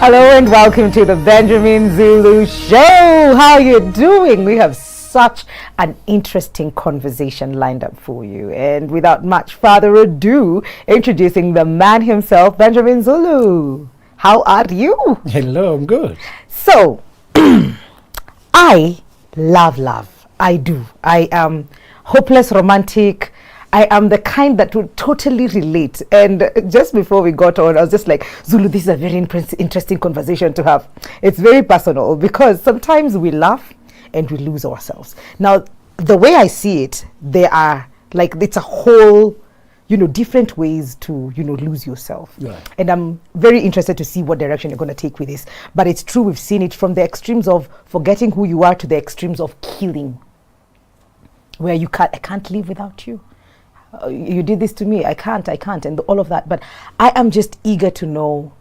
Hello and welcome to the Benjamin Zulu Show. How are you doing? We have such an interesting conversation lined up for you. And without much further ado, introducing the man himself, Benjamin Zulu. How are you? Hello, I'm good. So, I love. I do. I am hopeless romantic. I am the kind that would totally relate. And just before we got on, I was just like, Zulu, this is a very interesting conversation to have. It's very personal because sometimes we laugh and we lose ourselves. Now, the way I see it, there are like, it's a whole, different ways to, lose yourself. Yeah. And I'm very interested to see what direction you're going to take with this. But it's true, we've seen it from the extremes of forgetting who you are to the extremes of killing, where I can't live without you. You did this to me, I can't, and all of that. But I am just eager to know,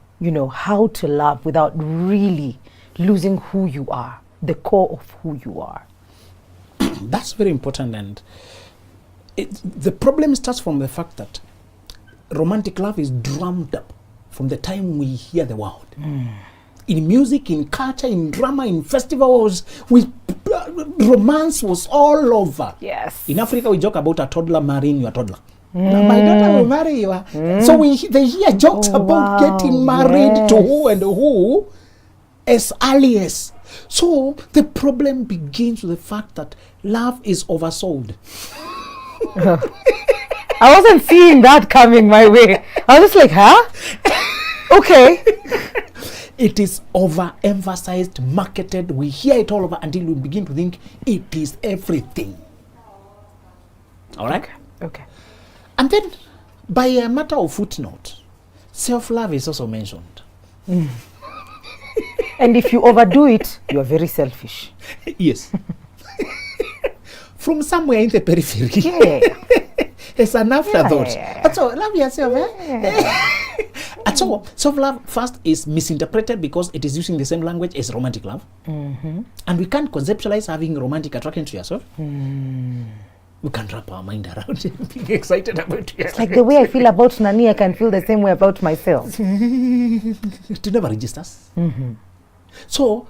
how to love without really losing who you are, the core of who you are. That's very important, and the problem starts from the fact that romantic love is drummed up from the time we hear the word. In music, in culture, in drama, in festivals, romance was all over. Yes. In Africa, we joke about a toddler marrying your toddler. My daughter will marry you. So they hear jokes about getting married to who and who as early as. So the problem begins with the fact that love is oversold. I wasn't seeing that coming my way. I was just like, huh? Okay. It is overemphasized, marketed. We hear it all over until we begin to think it is everything. All right? Okay. And then, by a matter of footnote, self-love is also mentioned. And if you overdo it, you are very selfish. Yes. From somewhere in the periphery. Yeah. It's an afterthought. Yeah. So, love yourself, And so, self-love first is misinterpreted because it is using the same language as romantic love. And we can't conceptualize having romantic attraction to yourself. We can't wrap our mind around it, being excited about it. It's like the way I feel about Nani, I can feel the same way about myself. It never registers. So,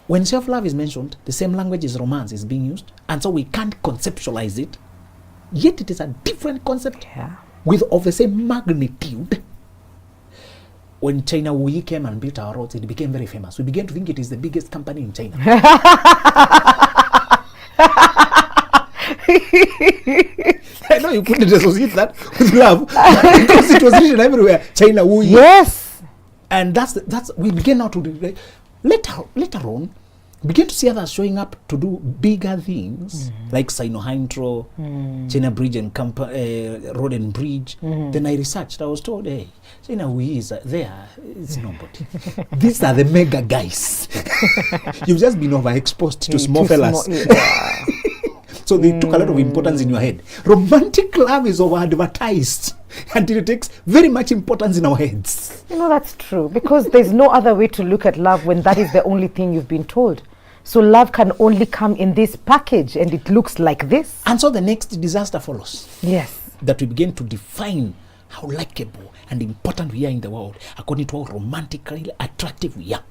when self-love is mentioned, the same language as romance is being used. And so we can't conceptualize it. Yet it is a different concept of the same magnitude. When China Wuyi came and built our roads, it became very famous. We began to think it is the biggest company in China. I know you couldn't associate that with love because it was written everywhere. China Wuyi. Yes. And that's we began now to do. Later on, begin to see others showing up to do bigger things like Sino-Hydro, China Bridge and Road and Bridge. Then I researched. I was told, hey, China Wuyi is there. It's nobody. These are the mega guys. You've just been overexposed to small fellas. So they took a lot of importance in your head. Romantic love is over-advertised until it takes very much importance in our heads. That's true, because there's no other way to look at love when that is the only thing you've been told. So love can only come in this package and it looks like this. And so the next disaster follows. Yes. That we begin to define how likable and important we are in the world according to how romantically attractive we are.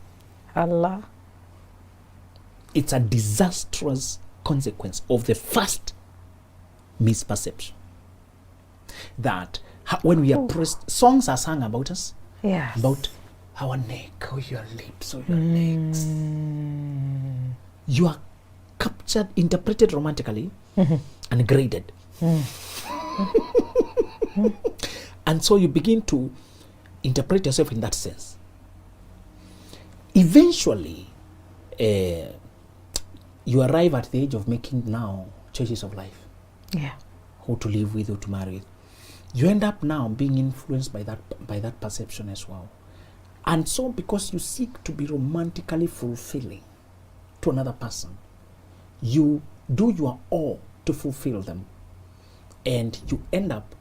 Allah. It's a disastrous consequence of the first misperception. That when we are pressed, songs are sung about us. Yes. About our neck or your lips or your legs. You are captured, interpreted romantically and graded. And so you begin to interpret yourself in that sense. Eventually, you arrive at the age of making now choices of life. Yeah. Who to live with, who to marry with. You end up now being influenced by that perception as well. And so because you seek to be romantically fulfilling to another person, you do your all to fulfill them. And you end up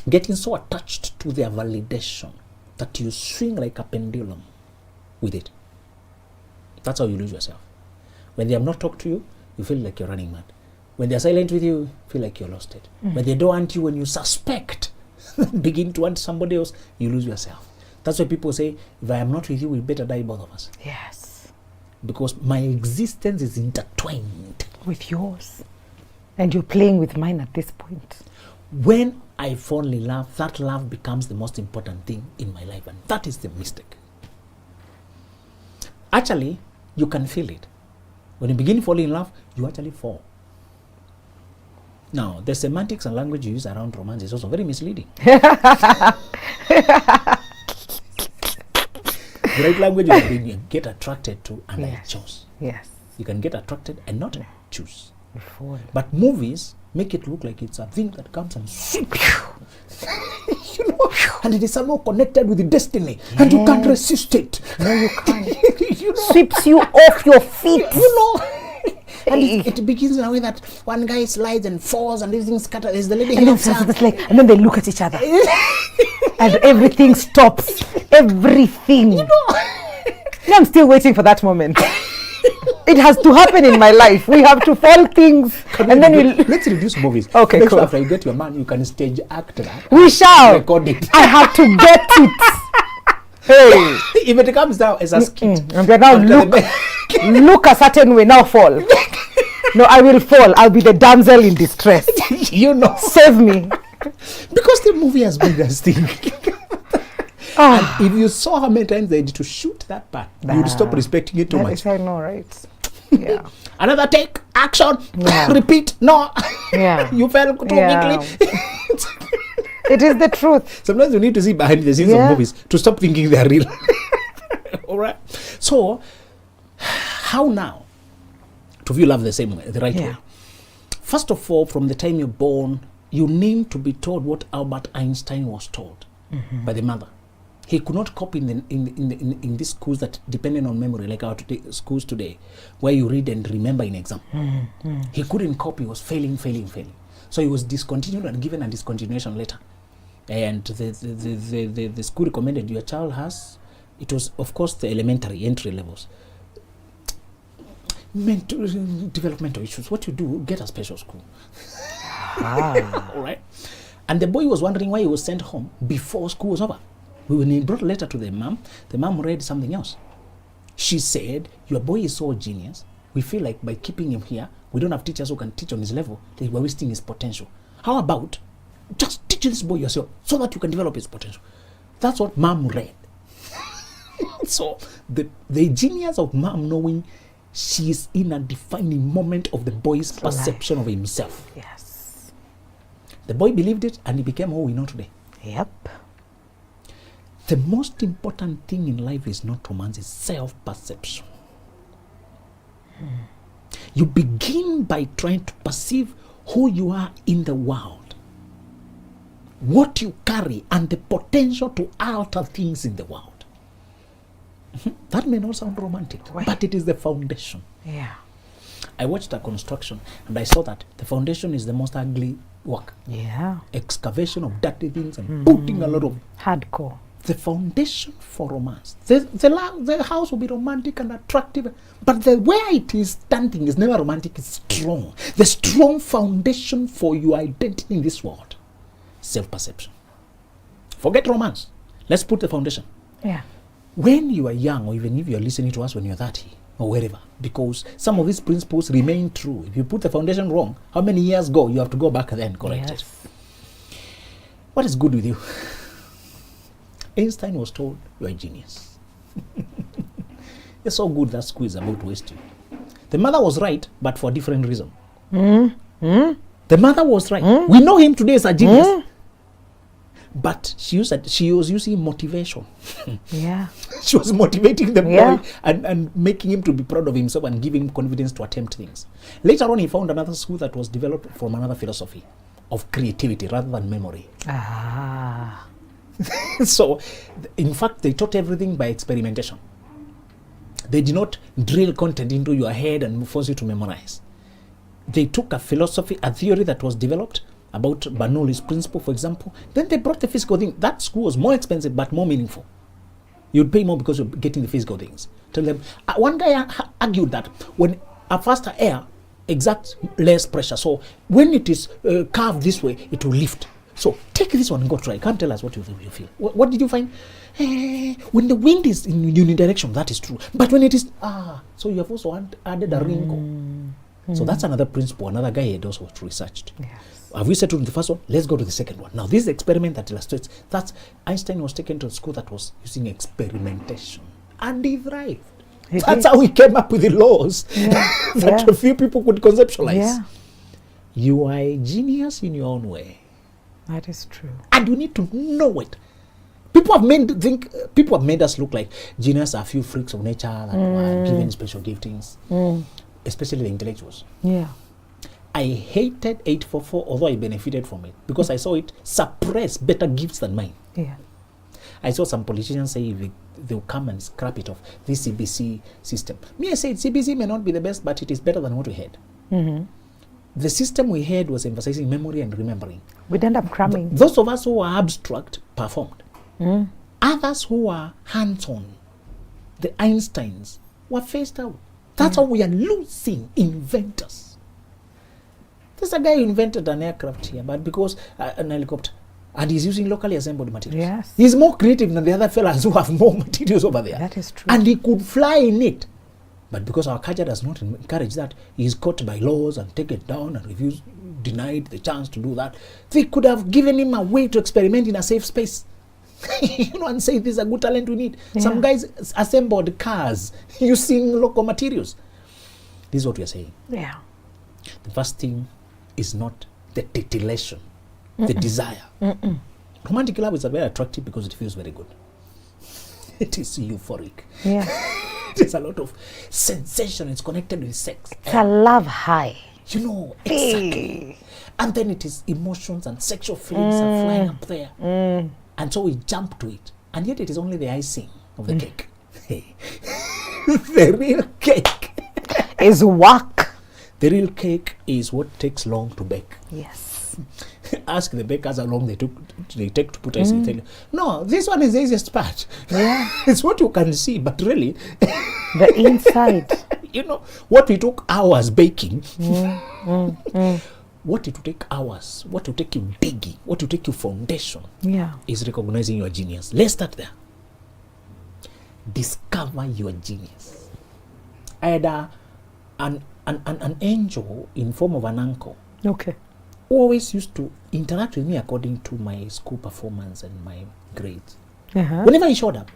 getting so attached to their validation that you swing like a pendulum with it. That's how you lose yourself. When they have not talked to you, you feel like you're running mad. When they're silent with you, feel like you're lost it. When they don't want you, when you suspect, begin to want somebody else, you lose yourself. That's why people say, if I am not with you, we better die, both of us. Yes. Because my existence is intertwined With yours. And you're playing with mine at this point. when I fall in love. That love becomes the most important thing in my life, and that is the mistake. Actually, you can feel it. When you begin falling in love, you actually fall. Now, the semantics and language you use around romance is also very misleading. The right language is when you get attracted to and I choose. Yes. You can get attracted and not choose. Before. But movies make it look like it's a thing that comes and sweep you. You know, and it is somehow connected with the destiny, and you can't resist it. No, you can't. You know, Sweeps you off your feet. you know. And it begins in a way that one guy slides and falls and everything scatters. There's the lady And then, helps her. it's like, and then they look at each other. And everything stops. Everything. You know. Yeah, I'm still waiting for that moment. It has to happen in my life. We have to fall things. And then we'll... Let's reduce movies. Okay, Make cool. sure after you get your man, you can stage act that. We shall. Record it. I have to get it. Hey. If it comes down as a skit. And then now look a certain way. Now fall. No, I will fall. I'll be the damsel in distress. You know. Save me. Because the movie has made us think. Ah. And if you saw how many times they had to shoot that part, you'd stop respecting it too That much. is, I know, right? Yeah. Another take, action, Yeah. repeat, no. Yeah. You fell too Yeah. quickly. It is the truth. Sometimes you need to see behind the scenes of Yeah. movies to stop thinking they're real. All right. So, how now to view love the same way, the right way? First of all, from the time you're born, you need to be told what Albert Einstein was told by the mother. He could not cope in these schools that depended on memory, like our schools today, where you read and remember in exam. He couldn't cope. He was failing. So he was discontinued and given a discontinuation letter. And the school recommended your child has, it was of course the elementary entry levels, developmental issues. What you do, get a special school. All right. And the boy was wondering why he was sent home before school was over. When he brought a letter to the mom read something else. She said, your boy is so genius. We feel like by keeping him here, we don't have teachers who can teach on his level, that we're wasting his potential. How about just teach this boy yourself so that you can develop his potential? That's what mom read. So the genius of mom knowing she is in a defining moment of the boy's perception of himself. Yes. The boy believed it and he became who we know today. Yep. The most important thing in life is not romance, it's self-perception. You begin by trying to perceive who you are in the world, what you carry, and the potential to alter things in the world. That may not sound romantic, but it is the foundation. Yeah. I watched a construction and I saw that the foundation is the most ugly work. Yeah. Excavation of dirty things and putting a lot of Hardcore. the foundation for romance. The house will be romantic and attractive, but the way it is standing is never romantic, it's strong. The strong foundation for your identity in this world. Self-perception. Forget romance. Let's put the foundation. Yeah. When you are young, or even if you're listening to us when you're 30, or wherever, because some of these principles remain true. If you put the foundation wrong, how many years ago you have to go back then and correct it? What is good with you? Einstein was told, you are a genius. You're so good that school is about to waste you. The mother was right, but for a different reason. The mother was right. We know him today as a genius. But she was using motivation. Yeah. She was motivating the boy Yeah. and making him to be proud of himself and giving him confidence to attempt things. Later on, he found another school that was developed from another philosophy of creativity rather than memory. Ah. So, in fact, they taught everything by experimentation. They did not drill content into your head and force you to memorize. They took a philosophy, a theory that was developed about Bernoulli's principle, for example. Then they brought the physical thing. That school was more expensive but more meaningful. You'd pay more because you're getting the physical things. Tell them. One guy argued that when a faster air exerts less pressure, so when it is curved this way, it will lift. So take this one and go try. Come tell us what you feel. What did you find? When the wind is in unidirection, that is true. But when it is, so you have also added a wrinkle. So that's another principle. Another guy had also researched. Yes. Have we settled the first one? Let's go to the second one. Now, this experiment that illustrates that Einstein was taken to a school that was using experimentation. And he thrived. That's how he came up with the laws that a few people could conceptualize. Yeah. You are a genius in your own way. That is true. And you need to know it. People have made us look like genius are a few freaks of nature that were given special giftings, especially the intellectuals. Yeah. I hated 844, although I benefited from it, because I saw it suppress better gifts than mine. Yeah. I saw some politicians say they'll come and scrap it off, this CBC system. Me, I said CBC may not be the best, but it is better than what we had. The system we had was emphasizing memory and remembering. We'd end up cramming. Those of us who were abstract performed. Others who were hands-on, the Einsteins, were phased out. That's how we are losing inventors. There's a guy who invented an aircraft here, but because an helicopter, and he's using locally assembled materials. Yes. He's more creative than the other fellas who have more materials over there. That is true. And he could fly in it. But because our culture does not encourage that, he's caught by laws and taken down and refused, denied the chance to do that. They could have given him a way to experiment in a safe space. And say this is a good talent we need. Yeah. Some guys assembled cars using local materials. This is what we are saying. Yeah. The first thing is not the titillation, the desire. Romantic love is very attractive because it feels very good. It is euphoric. Yeah. There's a lot of sensation. It's connected with sex. It's a love high. Exactly. And then it is emotions and sexual feelings are flying up there. And so we jump to it. And yet it is only the icing of the cake. The real cake Is work. The real cake is what takes long to bake. Yes. Ask the bakers how long they take to put ice in. Tell you, no, this one is the easiest part. Yeah. It's what you can see, but really, The inside. what we took hours baking, what it will take hours, what will take you digging, what will take you foundation, Yeah. is recognizing your genius. Let's start there. Discover your genius. I had an angel in form of an uncle Okay. who always used to interact with me according to my school performance and my grades. Whenever he showed up.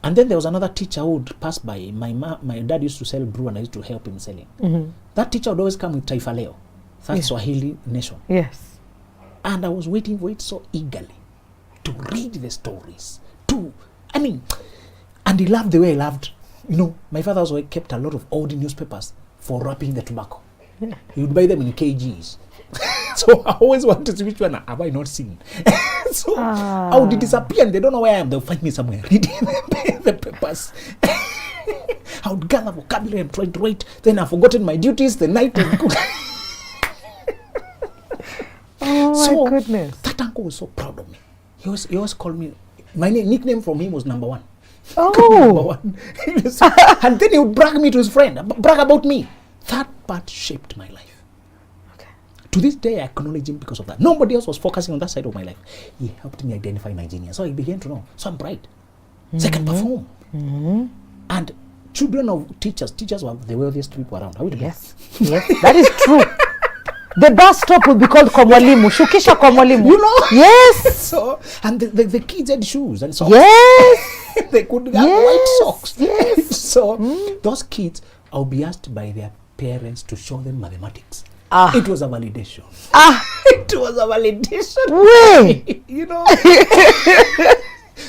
And then there was another teacher who would pass by. My dad used to sell brew and I used to help him selling. That teacher would always come with Taifa Leo. That's Swahili nation. Yes. And I was waiting for it so eagerly to read the stories. And he loved the way I loved. My father also kept a lot of old newspapers for wrapping the tobacco. He would buy them in kgs. So I always wanted to which one have I not seen. So I would disappear and they don't know where I am. They'll find me somewhere reading the papers. I would gather vocabulary and try to write. Then I've forgotten my duties the night. Oh my goodness. That uncle was so proud of me. He always called me. My nickname from him was number one. Number one. And then he would brag me to his friend, brag about me. That part shaped my life. Okay. To this day, I acknowledge him because of that. Nobody else was focusing on that side of my life. He helped me identify my genius. So I began to know. So I'm bright. So I can perform. And children of teachers were the wealthiest people around. Are we together? Yes, that is true. The bus stop would be called Komwalimu. Shukisha Komwalimu. Yes. So, and the kids had shoes and socks. Yes. They could have white socks. Yes. So, those kids, I'll be asked by their parents to show them mathematics. It was a validation. It was a validation. Way.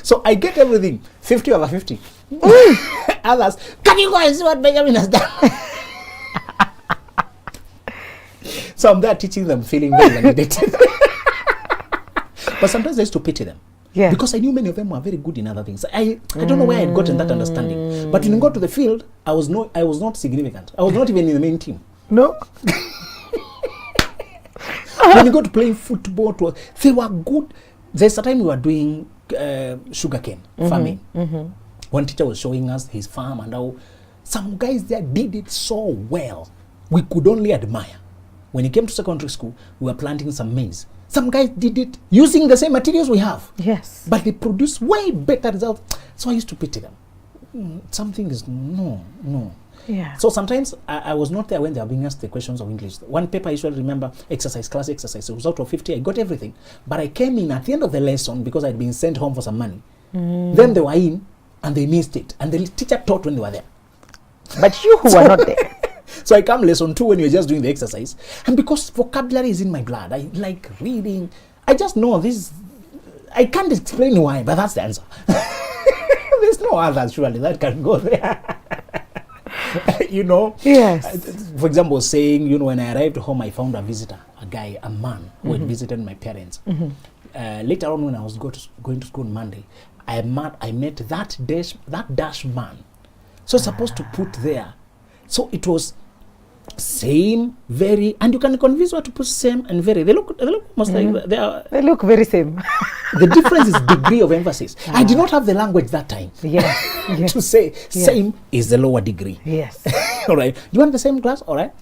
So I get everything 50 over 50. Others, can you go and see what Benjamin has done? So I'm there teaching them, feeling very validated. But sometimes I used to pity them. Yeah. Because I knew many of them were very good in other things. I don't know where I had gotten that understanding. But when you go to the field, I was not significant. I was not even in the main team. No. When you go to playing football, they were good. There's a time we were doing sugarcane farming. One teacher was showing us his farm and how some guys there did it so well. We could only admire. When he came to secondary school, we were planting some maize. Some guys did it using the same materials we have, Yes. but they produce way better results. So I used to pity them. Something is no. Yeah. So sometimes I was not there when they were being asked the questions of English. One paper I usually remember, class exercise. It was out of 50. I got everything. But I came in at the end of the lesson because I'd been sent home for some money. Then they were in and they missed it. And the teacher taught when they were there. But you who were not there. So I come lesson 2 when you're just doing the exercise. And because vocabulary is in my blood, I like reading. I just know this. I can't explain why, but that's the answer. There's no other surely that can go there. You know? Yes. For example, saying, you know, when I arrived home, I found a visitor, a guy, a man who had visited my parents. Later on, when I was going to school on Monday, I met that dash man. So supposed to put there. So it was same, very, and you can convince what to put same and very. They look almost like They look very same. the difference is degree of emphasis. I did not have the language that time. Yes. To say same is the lower degree. Yes. All right. Do you want the same glass? All right.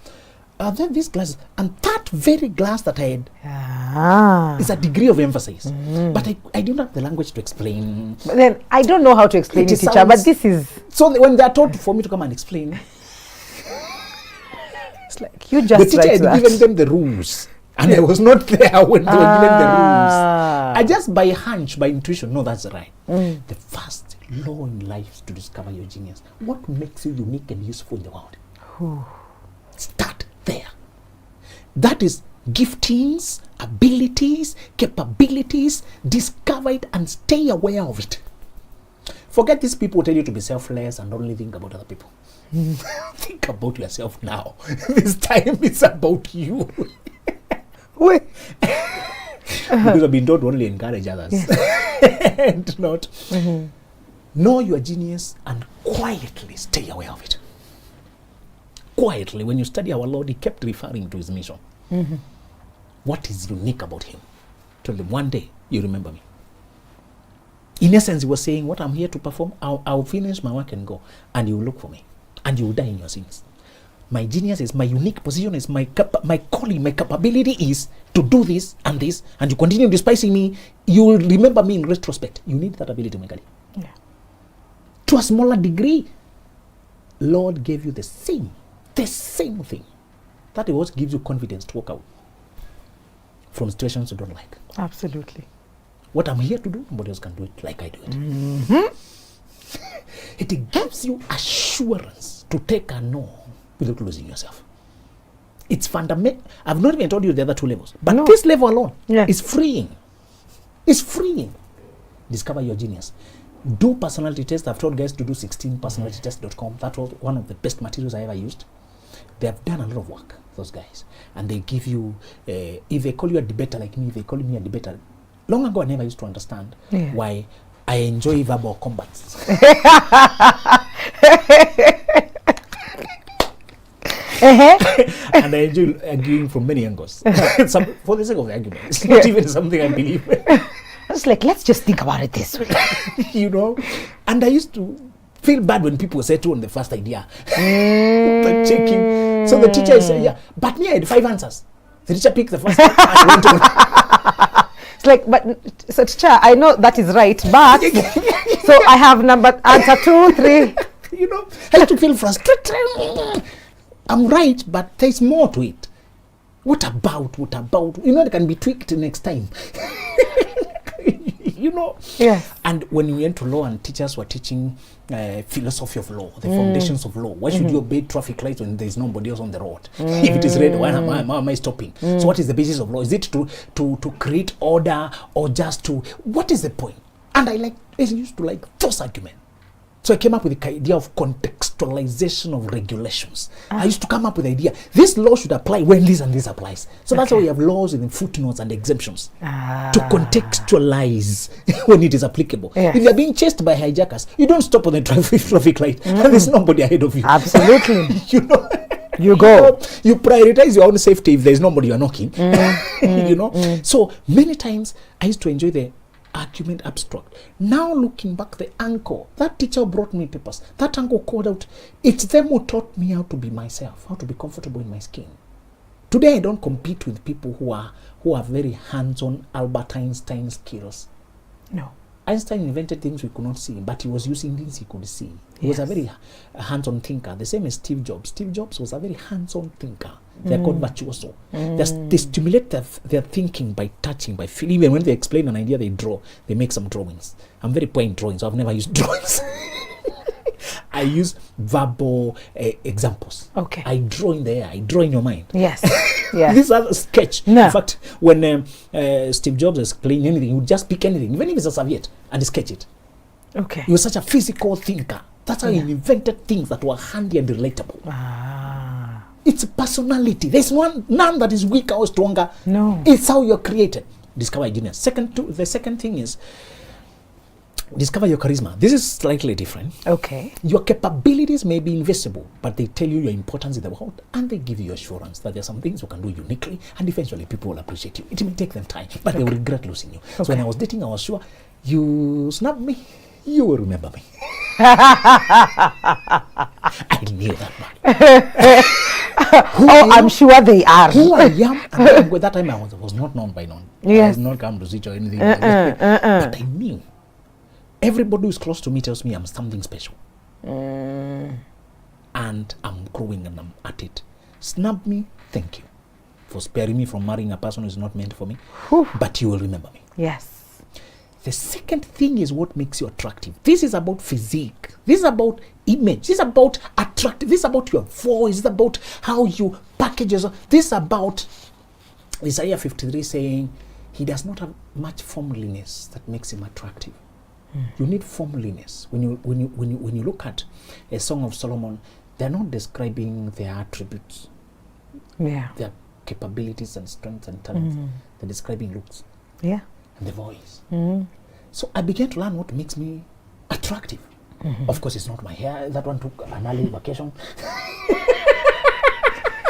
Then this glass, and that very glass that I had is a degree of emphasis. But I don't have the language to explain. But then I don't know how to explain it, teacher, but this is... So when they are told for me to come and explain, It's like, you just the teacher had given them the rules. And I was not there when they were given the rules. I just by hunch, by intuition, no, that's right. The first law in life is to discover your genius. What makes you unique and useful in the world? Start there. That is giftings, abilities, capabilities. Discover it and stay aware of it. Forget these people who tell you to be selfless and only think about other people. Think about yourself now. This time it's about you. Wait. Because I've been taught to only encourage others. And not know your genius and quietly stay aware of it. Quietly, when you study our Lord, he kept referring to his mission. What is unique about him? Told him, one day you remember me. In essence, he was saying, what I'm here to perform, I'll finish my work and go, and you will look for me, and you will die in your sins. My genius is, my unique position is, my calling, my capability is to do this, and you continue despising me, you will remember me in retrospect. You need that ability, Megali. Yeah. To a smaller degree, Lord gave you the same thing. That is what gives you confidence to walk out from situations you don't like. Absolutely. What I'm here to do, nobody else can do it like I do it. It gives you assurance to take a no without losing yourself. It's fundamental. I've not even told you the other 2 levels, but this level alone is freeing. It's freeing. Discover your genius. Do personality tests. I've told guys to do 16personalitytest.com. That was one of the best materials I ever used. They have done a lot of work, those guys. And they give you, if they call you a debater like me, if they call me a debater. Long ago, I never used to understand why I enjoy verbal combats. And I enjoy arguing from many angles. For the sake of the argument. It's not even something I believe. It's like, let's just think about it this way. You know? And I used to feel bad when people settle on the first idea. Like checking. So the teacher said, but me, I had 5 answers. The teacher picked the first one and went on. It's like, but so teacher, I know that is right, but so I have answer 2, 3. You know, I used to feel frustrated. I'm right, but there's more to it. What about? You know, it can be tweaked next time. You know? Yes. And when we went to law and teachers were teaching philosophy of law, the foundations of law. Why should you obey traffic lights when there's nobody else on the road? If it is red, why am I stopping? So what is the basis of law? Is it to create order or just to... What is the point? And I used to like those arguments. So I came up with the idea of contextualization of regulations. I used to come up with the idea, this law should apply when this and this applies. So that's why we have laws with footnotes and exemptions to contextualize when it is applicable. Yes. If you're being chased by hijackers, you don't stop on the traffic light and there's nobody ahead of you. Absolutely. You know? You go. You prioritize your own safety if there's nobody you're knocking. You know? So many times I used to enjoy the argument abstract. Now looking back, the uncle, that teacher brought me papers. That uncle called out, it's them who taught me how to be myself, how to be comfortable in my skin. Today I don't compete with people who are very hands-on Albert Einstein skills. No. Einstein invented things we could not see, but he was using things he could see. He was a very hands-on thinker. The same as Steve Jobs. Steve Jobs was a very hands-on thinker. They're called virtuoso. They stimulate their thinking by touching, by feeling. Even when they explain an idea, they draw. They make some drawings. I'm very poor in drawing, so I've never used drawings. I use verbal examples. Okay. I draw in the air. I draw in your mind. Yes. Yes. These are the sketch. No. In fact, when Steve Jobs was playing anything, he would just pick anything, even if it's a serviette, and sketch it. Okay. He was such a physical thinker. That's how he invented things that were handy and relatable. Ah. It's a personality. There's none that is weaker or stronger. No. It's how you're created. Discover genius. The second thing is discover your charisma. This is slightly different. Okay. Your capabilities may be invisible, but they tell you your importance in the world, and they give you assurance that there are some things you can do uniquely, and eventually people will appreciate you. It may take them time, but they will regret losing you. So when I was dating, I was sure, you snub me, you will remember me. I knew that man. I'm sure they are. Who I am, and at that time I was not known by none. Yes. I was not come to see or anything like that. But I knew. Everybody who is close to me tells me I'm something special. And I'm growing and I'm at it. Snub me, thank you for sparing me from marrying a person who is not meant for me. Whew. But you will remember me. Yes. The second thing is what makes you attractive. This is about physique. This is about image. This is about attractive. This is about your voice. This is about how you package yourself. This is about Isaiah 53 saying he does not have much formeliness that makes him attractive. You need formeliness. When you look at a Song of Solomon, they're not describing their attributes, their capabilities and strengths and talents. They're describing looks, and the voice. So I began to learn what makes me attractive. Of course, it's not my hair. That one took an early vacation.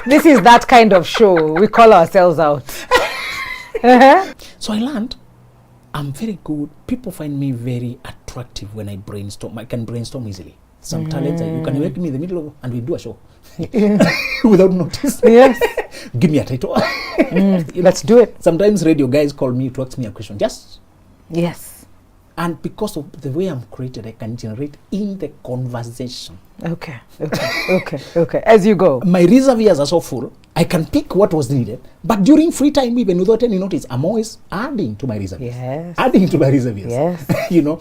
This is that kind of show. We call ourselves out. So I learned I'm very good. People find me very attractive when I brainstorm. I can brainstorm easily. Some talents, you can wake me in the middle of, and we do a show without notice. Yes. Give me a title. Let's do it. Sometimes radio guys call me to ask me a question. Yes. And because of the way I'm created, I can generate in the conversation. Okay. As you go. My reservoirs are so full, I can pick what was needed. But during free time, even without any notice, I'm always adding to my reservoirs. Yes. Adding to my reservoirs. Yes. You know,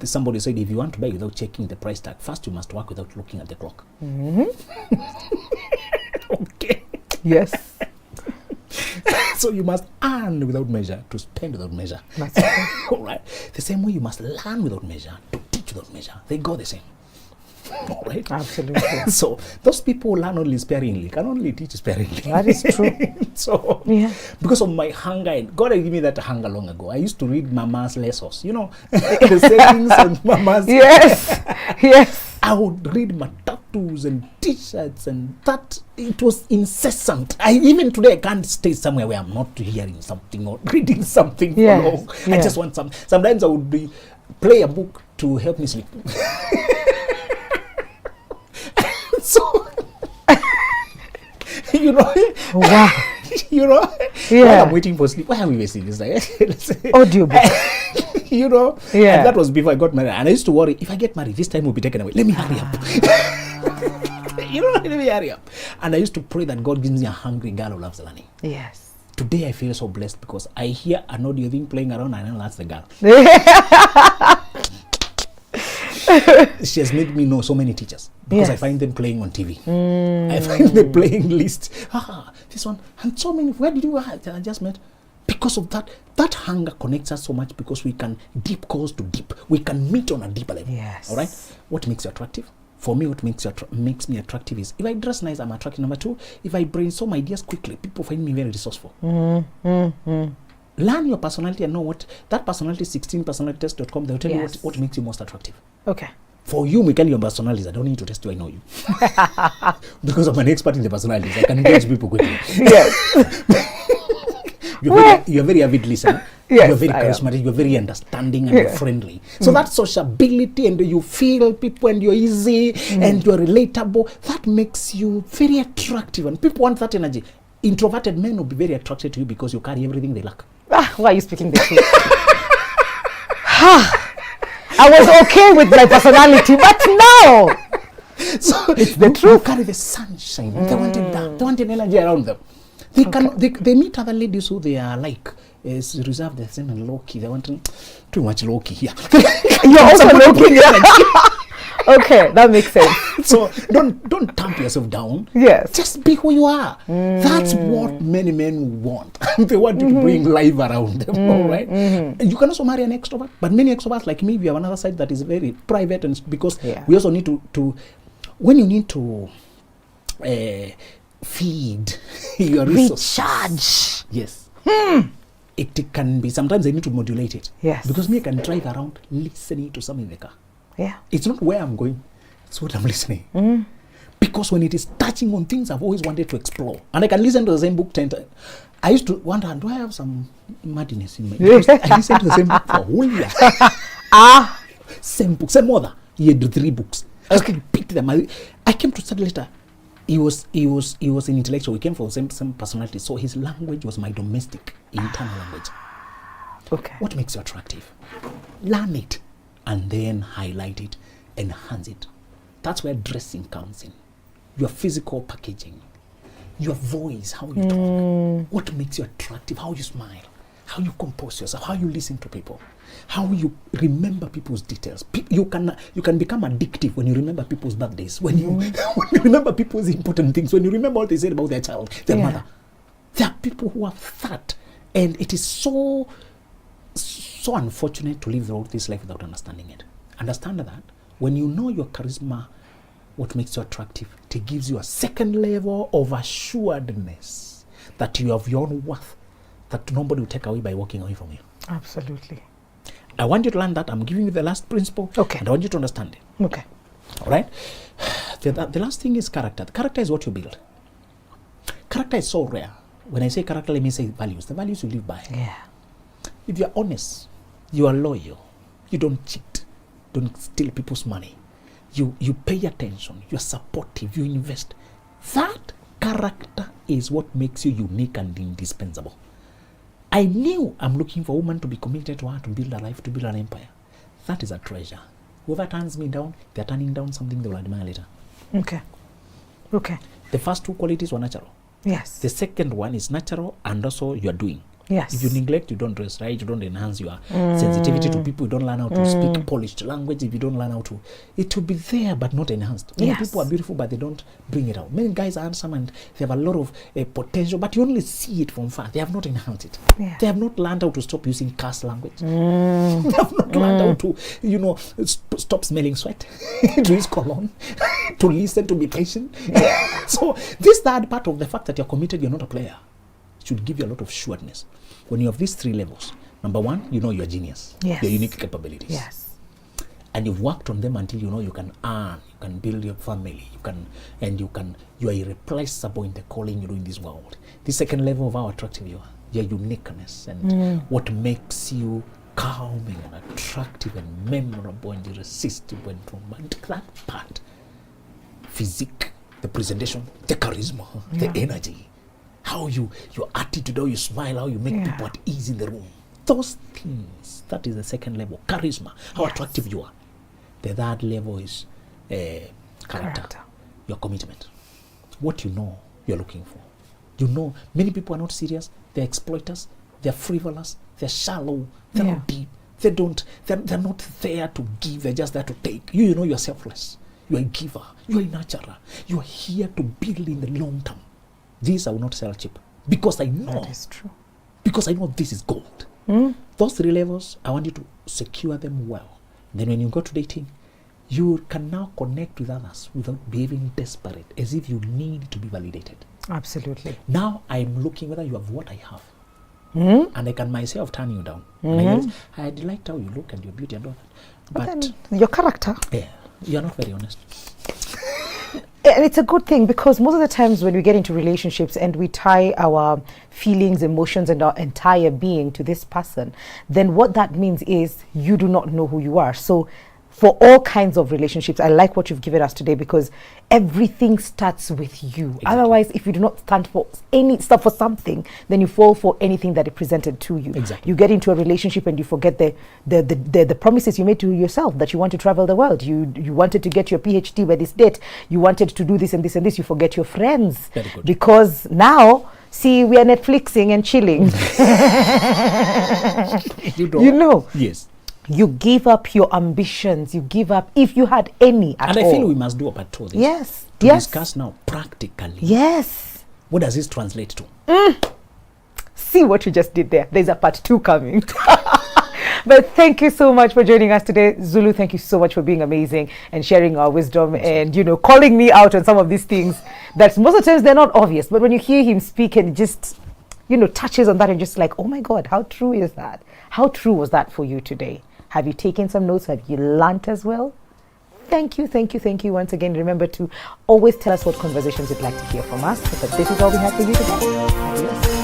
somebody said, if you want to buy without checking the price tag, first you must work without looking at the clock. Okay. Yes. So you must earn without measure to spend without measure. That's okay. All right. The same way you must learn without measure to teach without measure. They go the same. All right. Absolutely. So those people who learn only sparingly can only teach sparingly. That is true. So because of my hunger, God gave me that hunger long ago. I used to read Mama's lessons. You know, the sayings and Mama's. Yes. I would read my tattoos and t-shirts, and that it was incessant. Even today I can't stay somewhere where I'm not hearing something or reading something for long. I just want some. Sometimes I would play a book to help me sleep. So you know, wow. You know, while I'm waiting for sleep, why are we wasting this? Like, audiobook. You know, and that was before I got married. And I used to worry, if I get married, this time will be taken away. Let me hurry up. You know, let me hurry up. And I used to pray that God gives me a hungry girl who loves learning. Yes. Today I feel so blessed because I hear an audio thing playing around and I know that's the girl. She has made me know so many teachers because I find them playing on TV. I find them playing lists. This one, and so many. Where did you? I just met. Because of that hunger connects us so much because we can deep calls to deep. We can meet on a deeper level. Yes. All right. What makes you attractive? For me, what makes me attractive is if I dress nice, I'm attractive. Number two, if I brainstorm ideas quickly, people find me very resourceful. Learn your personality and know what that personality 16personalitytest.com. They'll tell you what makes you most attractive. Okay. For you, Michael, your personalities, I don't need to test you, I know you. Because I'm an expert in the personalities. I can engage people quickly. Yes. You're very avid listener. Yes, you're very charismatic, you're very understanding, and you're friendly. So that sociability, and you feel people, and you're easy, and you're relatable, that makes you very attractive, and people want that energy. Introverted men will be very attracted to you because you carry everything they lack. Why are you speaking the truth? I was okay with my personality, but now So it's the you truth. carry the sunshine. They wanted that. They wanted energy around them. They can. They meet other ladies who they are like is reserved. The same and low key. They want too much low key here. You're also looking. Okay, that makes sense. So don't tamp yourself down. Yes. Just be who you are. That's what many men want. They want you to bring life around them. All right. And you can also marry an extrovert, but many extroverts like me, we have another side that is very private, and because we also need to when you need to feed your resources. Recharge. Yes. It can be sometimes I need to modulate it. Yes. Because me I can drive around listening to something in the car. Yeah. It's not where I'm going, it's what I'm listening. Because when it is touching on things I've always wanted to explore, and I can listen to the same book 10 times. I used to wonder, do I have some madness in my because I listened to the same book for a whole year. Same book, same author. He had 3 books. I just picked them. I came to study later. He was an intellectual. We came from the same personality. So his language was my domestic internal language. Okay. What makes you attractive? Learn it and then highlight it, enhance it. That's where dressing comes in. Your physical packaging, your voice, how you talk, what makes you attractive, how you smile, how you compose yourself, how you listen to people, how you remember people's details. You can become addictive when you remember people's birthdays, when you when you remember people's important things, when you remember what they said about their child, their mother. There are people who have that, and it is so unfortunate to live throughout this life without understanding it. Understand that when you know your charisma, what makes you attractive, it gives you a second level of assuredness that you have your own worth, that nobody will take away by walking away from you. Absolutely. I want you to learn that. I'm giving you the last principle. Okay. And I want you to understand it. Okay. All right? The last thing is character. The character is what you build. Character is so rare. When I say character, let me say values. The values you live by. Yeah. If you're honest, you are loyal, you don't cheat, don't steal people's money, you pay attention, you're supportive, you invest. That character is what makes you unique and indispensable. I knew I'm looking for a woman to be committed to her, to build a life, to build an empire. That is a treasure. Whoever turns me down, they're turning down something they will admire later. Okay. Okay. The first 2 qualities were natural. Yes. The second one is natural, and also you're doing. Yes. If you neglect, you don't dress right, you don't enhance your sensitivity to people, you don't learn how to speak polished language, if you don't learn how to, it will be there but not enhanced. Many people are beautiful but they don't bring it out. Many guys are handsome and they have a lot of potential, but you only see it from far. They have not enhanced it. Yeah. They have not learned how to stop using curse language. They have not learned how to, stop smelling sweat, to use cologne, to listen, to be patient. So this third part of the fact that you're committed, you're not a player, should give you a lot of sureness. When you have these 3 levels, number 1, you know you're a genius, yes, your unique capabilities. Yes. And you've worked on them until you know you can earn, you can build your family, you are irreplaceable in the calling you do in this world. The second level of how attractive you are, your uniqueness and what makes you calming and attractive and memorable and irresistible and romantic. That part, physique, the presentation, the charisma, the energy, how your attitude, how you smile, how you make people at ease in the room. Those things, that is the second level. Charisma, how attractive you are. The third level is character, your commitment. What you know you're looking for. You know, many people are not serious. They're exploiters. They're frivolous. They're shallow. They're not deep. They're not there to give. They're just there to take. You know you're selfless. You're a giver. You're a nurturer. You're here to build in the long term. These I will not sell cheap because I know. That is true. Because I know this is gold. Those 3 levels, I want you to secure them well. Then when you go to dating, you can now connect with others without behaving desperate, as if you need to be validated. Absolutely. Now I'm looking whether you have what I have. And I can myself turn you down. I like how you look and your beauty and all that. But then your character. Yeah, you're not very honest. And it's a good thing because most of the times when we get into relationships and we tie our feelings, emotions, and our entire being to this person, then what that means is you do not know who you are. So for all kinds of relationships. I like what you've given us today, because everything starts with you. Exactly. Otherwise, if you do not stand for for something, then you fall for anything that is presented to you. Exactly. You get into a relationship and you forget the promises you made to yourself, that you want to travel the world. You wanted to get your PhD by this date. You wanted to do this and this and this. You forget your friends. Very good. Because now, see, we are Netflixing and chilling. You know. Yes. You give up your ambitions. You give up, if you had any at And all. I feel we must do a part 2 of this. Yes. To Yes. discuss now practically. Yes. What does this translate to? See what you just did there. There's a part 2 coming. But thank you so much for joining us today. Zulu, thank you so much for being amazing and sharing our wisdom and, calling me out on some of these things that most of the times they're not obvious. But when you hear him speak and just, touches on that and just like, oh my God, how true is that? How true was that for you today? Have you taken some notes? Have you learnt as well? Thank you once again. Remember to always tell us what conversations you'd like to hear from us. But this is all we have for you today. Adios.